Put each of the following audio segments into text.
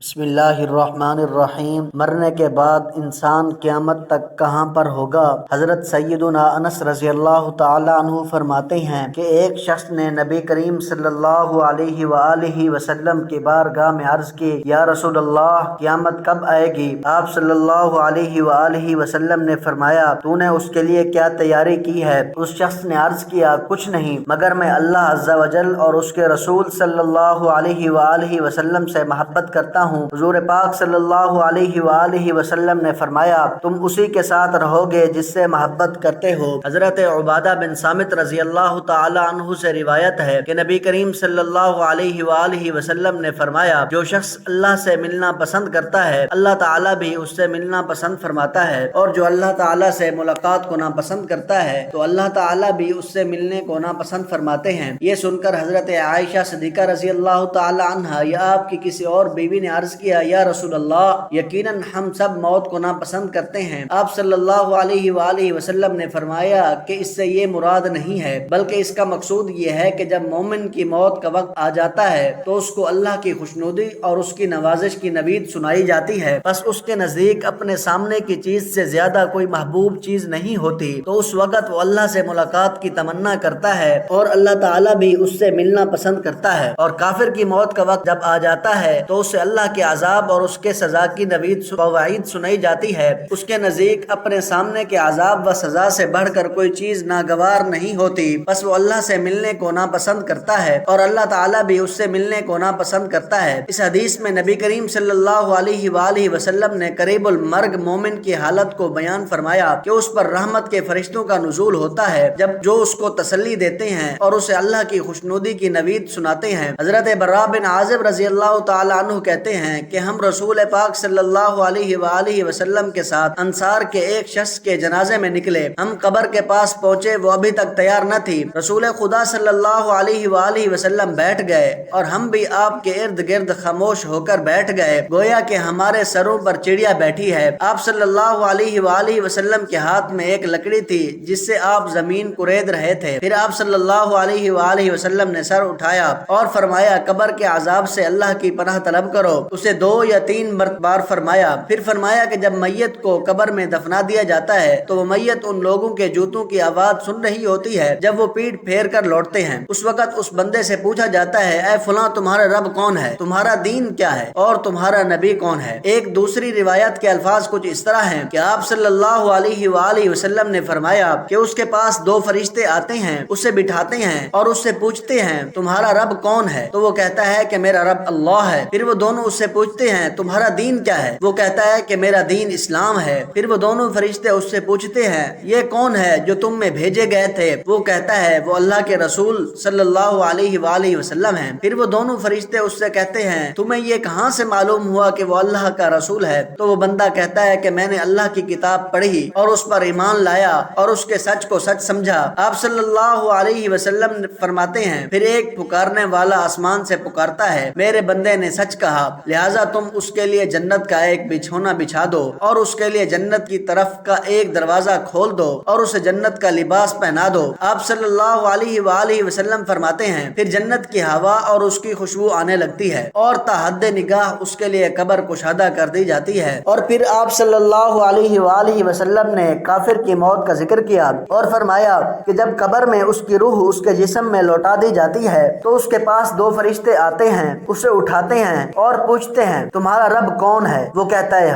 بسم اللہ الرحمن الرحیم۔ مرنے کے بعد انسان قیامت تک کہاں پر ہوگا؟ حضرت سیدنا انس رضی اللہ تعالی عنہ فرماتے ہیں کہ ایک شخص نے نبی کریم صلی اللہ علیہ وآلہ وسلم کی بارگاہ میں عرض کی، یا رسول اللہ، قیامت کب آئے گی؟ آپ صلی اللہ علیہ وآلہ وسلم نے فرمایا، تو نے اس کے لیے کیا تیاری کی ہے؟ اس شخص نے عرض کیا، کچھ نہیں، مگر میں اللہ عز و جل اور اس کے رسول صلی اللہ علیہ وآلہ وسلم سے محبت کرتا ہوں۔ حضور پاک صلی اللہ علیہ وآلہ وسلم نے فرمایا، تم اسی کے ساتھ رہو گے جس سے محبت کرتے ہو۔ حضرت عبادہ بن صامت رضی اللہ تعالی عنہ سے روایت ہے کہ نبی کریم صلی اللہ علیہ وآلہ وسلم نے فرمایا، جو شخص اللہ سے ملنا پسند کرتا ہے، اللہ تعالی بھی اس سے ملنا پسند فرماتا ہے، اور جو اللہ تعالی سے ملاقات کو ناپسند کرتا ہے تو اللہ تعالی بھی اس سے ملنے کو ناپسند فرماتے ہیں۔ یہ سن کر حضرت عائشہ صدیقہ رضی اللہ تعالی عنہا یا آپ کی کسی اور بیوی نے عرض کیا، یا رسول اللہ، یقیناً ہم سب موت کو ناپسند کرتے ہیں۔ آپ صلی اللہ علیہ وآلہ وسلم نے فرمایا کہ اس سے یہ مراد نہیں ہے، بلکہ اس کا مقصود یہ ہے کہ جب مومن کی موت کا وقت آ جاتا ہے تو اس کو اللہ کی خوشنودی اور اس کی نوازش کی نوید سنائی جاتی ہے، بس اس کے نزدیک اپنے سامنے کی چیز سے زیادہ کوئی محبوب چیز نہیں ہوتی، تو اس وقت وہ اللہ سے ملاقات کی تمنا کرتا ہے اور اللہ تعالیٰ بھی اس سے ملنا پسند کرتا ہے۔ اور کافر کی موت کا وقت جب آ جاتا ہے تو اسے اللہ کے عذاب اور اس کے سزا کی نوید و وعید سنائی جاتی ہے۔ اس کے نزدیک اپنے سامنے کے عذاب و سزا سے بڑھ کر کوئی چیز ناگوار نہیں ہوتی، بس وہ اللہ سے ملنے کو ناپسند کرتا ہے اور اللہ تعالیٰ بھی اس سے ملنے کو ناپسند کرتا ہے۔ اس حدیث میں نبی کریم صلی اللہ علیہ وآلہ وسلم نے قریب المرگ مومن کی حالت کو بیان فرمایا کہ اس پر رحمت کے فرشتوں کا نزول ہوتا ہے، جو اس کو تسلی دیتے ہیں اور اسے اللہ کی خوشنودی کی نوید سناتے ہیں۔ حضرت براء بن عازب رضی اللہ تعالی عنہ کہتے ہیں کہ ہم رسول پاک صلی اللہ علیہ وآلہ وسلم کے ساتھ انصار کے ایک شخص کے جنازے میں نکلے۔ ہم قبر کے پاس پہنچے، وہ ابھی تک تیار نہ تھی۔ رسول خدا صلی اللہ علیہ وآلہ وسلم بیٹھ گئے اور ہم بھی آپ کے ارد گرد خاموش ہو کر بیٹھ گئے، گویا کہ ہمارے سروں پر چڑیا بیٹھی ہے۔ آپ صلی اللہ علیہ وآلہ وسلم کے ہاتھ میں ایک لکڑی تھی جس سے آپ زمین کورید رہے تھے۔ پھر آپ صلی اللہ علیہ وآلہ وسلم نے سر اٹھایا اور فرمایا، قبر کے عذاب سے اللہ کی پناہ طلب کرو۔ اسے 2 یا 3 بار فرمایا۔ پھر فرمایا کہ جب میت کو قبر میں دفنا دیا جاتا ہے تو وہ میت ان لوگوں کے جوتوں کی آواز سن رہی ہوتی ہے جب وہ پیٹ پھیر کر لوٹتے ہیں۔ اس وقت اس بندے سے پوچھا جاتا ہے، اے فلاں، تمہارا رب کون ہے؟ تمہارا دین کیا ہے؟ اور تمہارا نبی کون ہے؟ ایک دوسری روایت کے الفاظ کچھ اس طرح ہیں کہ آپ صلی اللہ علیہ وآلہ وسلم نے فرمایا کہ اس کے پاس 2 فرشتے آتے ہیں، اسے بٹھاتے ہیں اور اس سے پوچھتے ہیں، تمہارا رب کون ہے؟ تو وہ کہتا ہے کہ میرا رب اللہ ہے۔ پھر وہ دونوں اس سے پوچھتے ہیں، تمہارا دین کیا ہے؟ وہ کہتا ہے کہ میرا دین اسلام ہے۔ پھر وہ دونوں فرشتے اس سے پوچھتے ہیں، یہ کون ہے جو تم میں بھیجے گئے تھے؟ وہ کہتا ہے، وہ اللہ کے رسول صلی اللہ علیہ وآلہ وسلم ہیں۔ پھر وہ دونوں فرشتے اس سے کہتے ہیں، تمہیں یہ کہاں سے معلوم ہوا کہ وہ اللہ کا رسول ہے؟ تو وہ بندہ کہتا ہے کہ میں نے اللہ کی کتاب پڑھی اور اس پر ایمان لایا اور اس کے سچ کو سچ سمجھا۔ آپ صلی اللہ علیہ وسلم فرماتے ہیں، پھر ایک پکارنے والا آسمان سے پکارتا ہے، میرے بندے نے سچ کہا، لہٰذا تم اس کے لیے جنت کا ایک بچھونا بچھا دو اور اس کے لیے جنت کی طرف کا ایک دروازہ کھول دو اور اسے جنت کا لباس پہنا دو۔ آپ صلی اللہ علیہ وآلہ وسلم فرماتے ہیں، پھر جنت کی ہوا اور اس کی خوشبو آنے لگتی ہے اور تا حد نگاہ اس کے لیے قبر کشادہ کر دی جاتی ہے۔ اور پھر آپ صلی اللہ علیہ وآلہ وسلم نے کافر کی موت کا ذکر کیا اور فرمایا کہ جب قبر میں اس کی روح اس کے جسم میں لوٹا دی جاتی ہے تو اس کے پاس 2 فرشتے آتے ہیں، اسے اٹھاتے ہیں اور پوچھتے ہیں، تمہارا رب کون ہے؟ وہ کہتا ہے،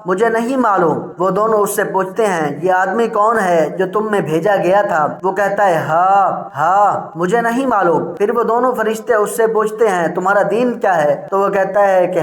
مجھے نہیں معلوم۔ وہ دونوں اس سے پوچھتے ہیں، یہ آدمی کون ہے جو تم میں بھیجا گیا تھا؟ وہ کہتا ہے، مجھے نہیں معلوم۔ پھر وہ دونوں فرشتے اس سے پوچھتے ہیں، تمہارا دین کیا ہے؟ تو وہ کہتا ہے کہ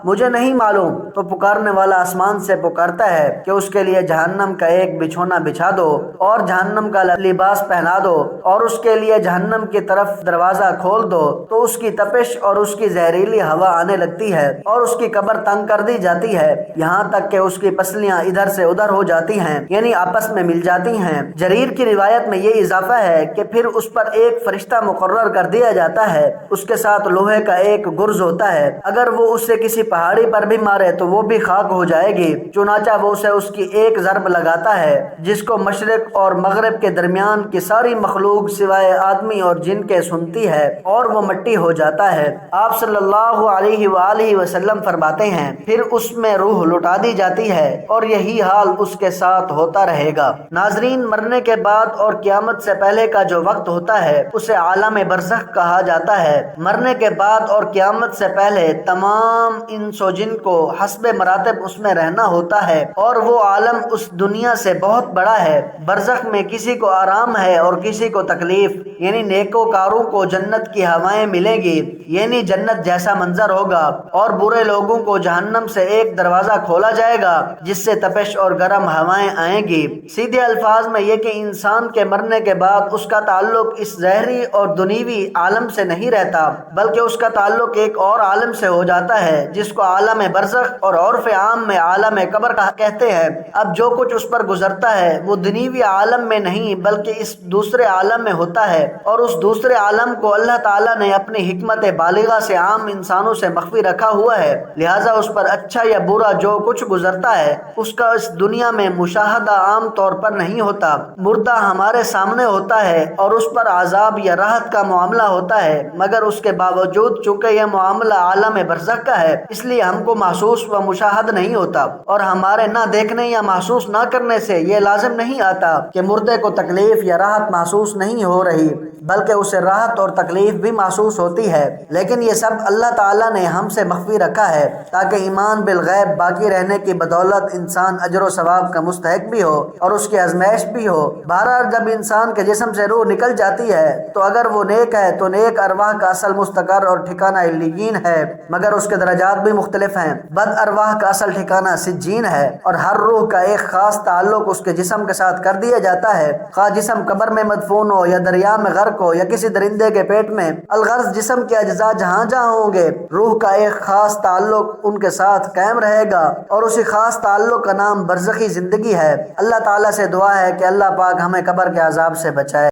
مجھے نہیں معلوم۔ تو پکارنے والا آسمان سے پکارتا ہے کہ اس کے لیے جہنم کا ایک بچھونا بچھا دو اور جہنم کا لباس پہنا دو اور اس کے لیے جہنم کی طرف دروازہ کھول دو، تو اس کی تپش اور اس کی زہریلی ہوا آنے لگتی ہے اور اس کی قبر تنگ کر دی جاتی ہے، یہاں تک کہ اس کی پسلیاں ادھر سے ادھر ہو جاتی ہیں، یعنی آپس میں مل جاتی ہیں۔ جریر کی روایت میں یہ اضافہ ہے کہ پھر اس پر ایک فرشتہ مقرر کر دیا جاتا ہے، اس کے ساتھ لوہے کا ایک گرز ہوتا ہے، اگر وہ اسے کسی پہاڑی پر بھی مارے تو وہ بھی خاک ہو جائے گی، چنانچہ وہ اسے اس کی ایک ضرب لگاتا ہے جس کو مشرق اور مغرب کے درمیان کی ساری مخلوق سوائے آدمی اور جن کے سنتی ہے اور وہ مٹی ہو جاتا ہے۔ آپ صلی اللہ علیہ وآلہ وسلم فرماتے ہیں پھر اس میں روح لٹا دی جاتی ہے اور یہی حال اس کے ساتھ ہوتا رہے گا۔ ناظرین، مرنے کے بعد اور قیامت سے پہلے کا جو وقت ہوتا ہے اسے عالم برزخ کہا جاتا ہے۔ مرنے کے بعد اور قیامت سے پہلے تمام انس و جن کو حسب مراتب اس میں رہنا ہوتا ہے اور وہ عالم اس دنیا سے بہت بڑا ہے۔ برزخ میں کسی کو آرام ہے اور کسی کو تکلیف، یعنی نیکوکاروں کو جنت کی ہوائیں ملیں گی، یعنی جنت جیسا منظر ہوگا، اور برے لوگوں کو جہنم سے ایک دروازہ کھولا جائے گا جس سے تپش اور گرم ہوائیں آئیں گی۔ سیدھے الفاظ میں یہ کہ انسان کے مرنے کے بعد اس کا تعلق اس ظاہری اور دنیوی عالم سے نہیں رہتا، بلکہ اس کا تعلق ایک اور عالم سے ہو جاتا ہے جس کو عالم برزخ اور عرف عام میں عالم قبر کہتے ہیں۔ اب جو کچھ اس پر گزرتا ہے وہ دنیوی عالم میں نہیں بلکہ اس دوسرے عالم میں ہوتا ہے، اور اس دوسرے عالم کو اللہ تعالیٰ نے اپنی حکمت بالغہ سے عام انسانوں سے مخفی رکھا ہوا ہے، لہٰذا اس پر اچھا یا برا جو کچھ گزرتا ہے اس کا اس دنیا میں مشاہدہ عام طور پر نہیں ہوتا۔ مردہ ہمارے سامنے ہوتا ہے اور اس پر عذاب یا راحت کا معاملہ ہوتا ہے، مگر اس کے باوجود چونکہ یہ معاملہ عالم برزخ کا ہے اس لیے ہم کو محسوس و مشاہد نہیں ہوتا، اور ہمارے نہ دیکھنے یا محسوس نہ کرنے سے یہ لازم نہیں آتا کہ مردے کو تکلیف یا راحت محسوس نہیں ہو رہی، بلکہ اسے راحت اور تکلیف بھی محسوس ہوتی ہے، لیکن یہ سب اللہ تعالیٰ نے ہم سے مخفی رکھا ہے تاکہ ایمان بالغیب باقی رہنے کی بدولت انسان اجر و ثواب کا مستحق بھی ہو اور اس کی آزمائش بھی ہو۔ بہرحال جب انسان کے جسم سے روح نکل جاتی ہے تو اگر وہ نیک ہے تو نیک ارواح کا اصل مستقر اور ٹھکانہ علیین ہے، مگر اس کے درجات بھی مختلف ہیں۔ بد ارواح کا اصل ٹھکانہ سجین ہے، اور ہر روح کا ایک خاص تعلق اس کے جسم کے ساتھ کر دیا جاتا ہے، خواہ جسم قبر میں مدفون ہو یا دریا میں غرق ہو یا کسی درندے کے پیٹ میں۔ الغرض جسم کے اجزاء جہاں جہاں ہوں گے روح کا ایک خاص تعلق ان کے ساتھ قائم رہے گا، اور اسی خاص تعلق کا نام برزخی زندگی ہے۔ اللہ تعالیٰ سے دعا ہے کہ اللہ پاک ہمیں قبر کے عذاب سے بچائے۔